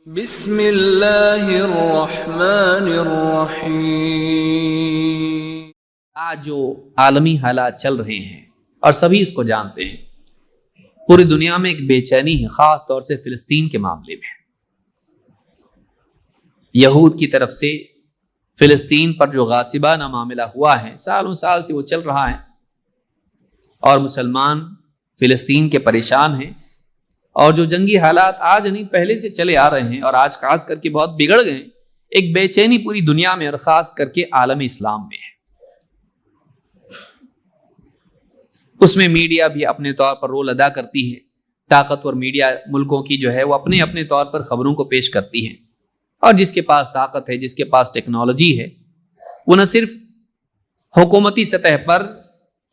بسم اللہ الرحمن الرحیم۔ آج جو عالمی حالات چل رہے ہیں اور سبھی اس کو جانتے ہیں، پوری دنیا میں ایک بے چینی ہے، خاص طور سے فلسطین کے معاملے میں۔ یہود کی طرف سے فلسطین پر جو غاصبانہ معاملہ ہوا ہے، سالوں سال سے وہ چل رہا ہے، اور مسلمان فلسطین کے پریشان ہیں، اور جو جنگی حالات آج نہیں پہلے سے چلے آ رہے ہیں اور آج خاص کر کے بہت بگڑ گئے ہیں، ایک بے چینی پوری دنیا میں اور خاص کر کے عالم اسلام میں ہے۔ اس میں میڈیا بھی اپنے طور پر رول ادا کرتی ہے، طاقتور میڈیا ملکوں کی جو ہے وہ اپنے اپنے طور پر خبروں کو پیش کرتی ہے، اور جس کے پاس طاقت ہے، جس کے پاس ٹیکنالوجی ہے، وہ نہ صرف حکومتی سطح پر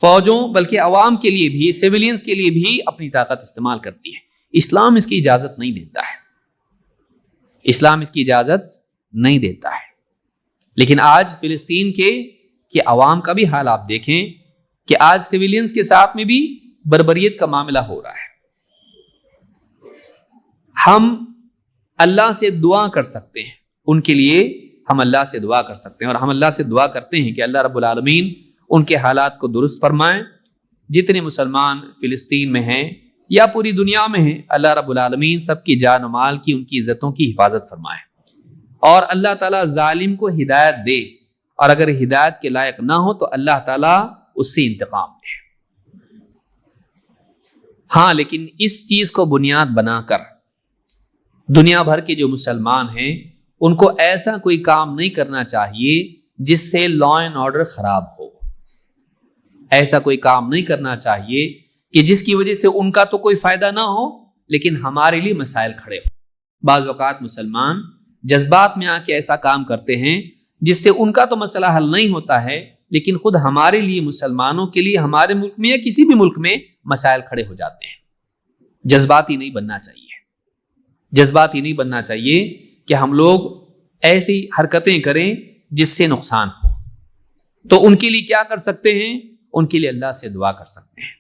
فوجوں بلکہ عوام کے لیے بھی، سیولینز کے لیے بھی اپنی طاقت استعمال کرتی ہے۔ اسلام اس کی اجازت نہیں دیتا ہے، اسلام اس کی اجازت نہیں دیتا ہے۔ لیکن آج فلسطین کے عوام کا بھی حال آپ دیکھیں کہ آج سیولینز کے ساتھ میں بھی بربریت کا معاملہ ہو رہا ہے۔ ہم اللہ سے دعا کر سکتے ہیں، ان کے لیے ہم اللہ سے دعا کر سکتے ہیں، اور ہم اللہ سے دعا کرتے ہیں کہ اللہ رب العالمین ان کے حالات کو درست فرمائیں۔ جتنے مسلمان فلسطین میں ہیں یا پوری دنیا میں ہیں، اللہ رب العالمین سب کی جان و مال کی، ان کی عزتوں کی حفاظت فرمائے، اور اللہ تعالیٰ ظالم کو ہدایت دے، اور اگر ہدایت کے لائق نہ ہو تو اللہ تعالیٰ اس سے انتقام لے۔ ہاں، لیکن اس چیز کو بنیاد بنا کر دنیا بھر کے جو مسلمان ہیں ان کو ایسا کوئی کام نہیں کرنا چاہیے جس سے لا اینڈ آرڈر خراب ہو۔ ایسا کوئی کام نہیں کرنا چاہیے کہ جس کی وجہ سے ان کا تو کوئی فائدہ نہ ہو لیکن ہمارے لیے مسائل کھڑے ہو۔ بعض اوقات مسلمان جذبات میں آ کے ایسا کام کرتے ہیں جس سے ان کا تو مسئلہ حل نہیں ہوتا ہے، لیکن خود ہمارے لیے، مسلمانوں کے لیے، ہمارے ملک میں یا کسی بھی ملک میں مسائل کھڑے ہو جاتے ہیں۔ جذباتی نہیں بننا چاہیے، جذباتی نہیں بننا چاہیے کہ ہم لوگ ایسی حرکتیں کریں جس سے نقصان ہو۔ تو ان کے لیے کیا کر سکتے ہیں؟ ان کے لیے اللہ سے دعا کر سکتے ہیں۔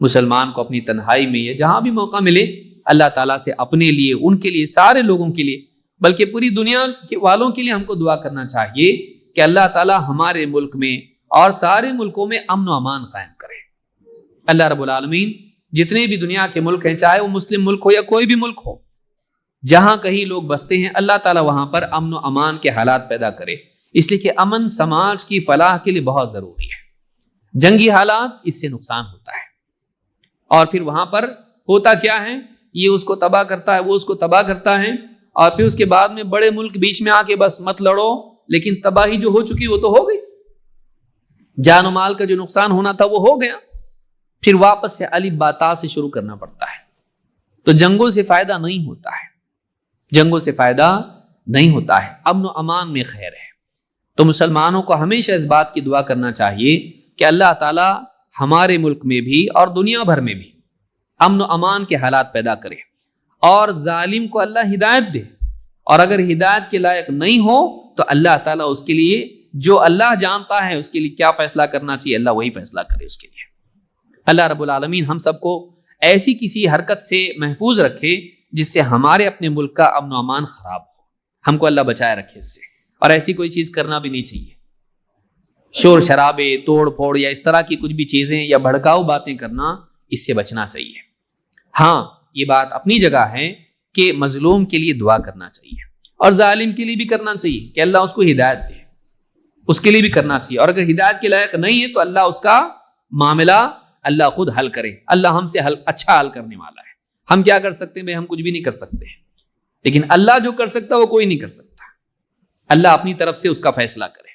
مسلمان کو اپنی تنہائی میں یا جہاں بھی موقع ملے اللہ تعالیٰ سے اپنے لیے، ان کے لیے، سارے لوگوں کے لیے، بلکہ پوری دنیا کے والوں کے لیے ہم کو دعا کرنا چاہیے کہ اللہ تعالیٰ ہمارے ملک میں اور سارے ملکوں میں امن و امان قائم کرے۔ اللہ رب العالمین جتنے بھی دنیا کے ملک ہیں، چاہے وہ مسلم ملک ہو یا کوئی بھی ملک ہو، جہاں کہیں لوگ بستے ہیں، اللہ تعالیٰ وہاں پر امن و امان کے حالات پیدا کرے، اس لیے کہ امن سماج کی فلاح کے لیے بہت ضروری ہے۔ جنگی حالات اس سے نقصان ہوتا ہے، اور پھر وہاں پر ہوتا کیا ہے، یہ اس کو تباہ کرتا ہے، وہ اس کو تباہ کرتا ہے، اور پھر اس کے بعد میں بڑے ملک بیچ میں آ کے بس مت لڑو، لیکن تباہی جو ہو چکی وہ تو ہو گئی، جان و مال کا جو نقصان ہونا تھا وہ ہو گیا، پھر واپس سے الف با تا سے شروع کرنا پڑتا ہے۔ تو جنگوں سے فائدہ نہیں ہوتا ہے، جنگوں سے فائدہ نہیں ہوتا ہے، امن و امان میں خیر ہے۔ تو مسلمانوں کو ہمیشہ اس بات کی دعا کرنا چاہیے کہ اللہ تعالیٰ ہمارے ملک میں بھی اور دنیا بھر میں بھی امن و امان کے حالات پیدا کرے، اور ظالم کو اللہ ہدایت دے، اور اگر ہدایت کے لائق نہیں ہو تو اللہ تعالیٰ اس کے لیے، جو اللہ جانتا ہے اس کے لیے کیا فیصلہ کرنا چاہیے، اللہ وہی فیصلہ کرے اس کے لیے۔ اللہ رب العالمین ہم سب کو ایسی کسی حرکت سے محفوظ رکھے جس سے ہمارے اپنے ملک کا امن و امان خراب ہو، ہم کو اللہ بچائے رکھے اس سے، اور ایسی کوئی چیز کرنا بھی نہیں چاہیے۔ شور شرابے، توڑ پھوڑ یا اس طرح کی کچھ بھی چیزیں یا بھڑکاؤ باتیں کرنا، اس سے بچنا چاہیے۔ ہاں، یہ بات اپنی جگہ ہے کہ مظلوم کے لیے دعا کرنا چاہیے، اور ظالم کے لیے بھی کرنا چاہیے کہ اللہ اس کو ہدایت دے، اس کے لیے بھی کرنا چاہیے، اور اگر ہدایت کے لائق نہیں ہے تو اللہ اس کا معاملہ اللہ خود حل کرے۔ اللہ ہم سے اچھا حل کرنے والا ہے۔ ہم کیا کر سکتے ہیں بھائی؟ ہم کچھ بھی نہیں کر سکتے، لیکن اللہ جو کر سکتا وہ کوئی نہیں کر سکتا۔ اللہ اپنی طرف سے اس کا فیصلہ کرے۔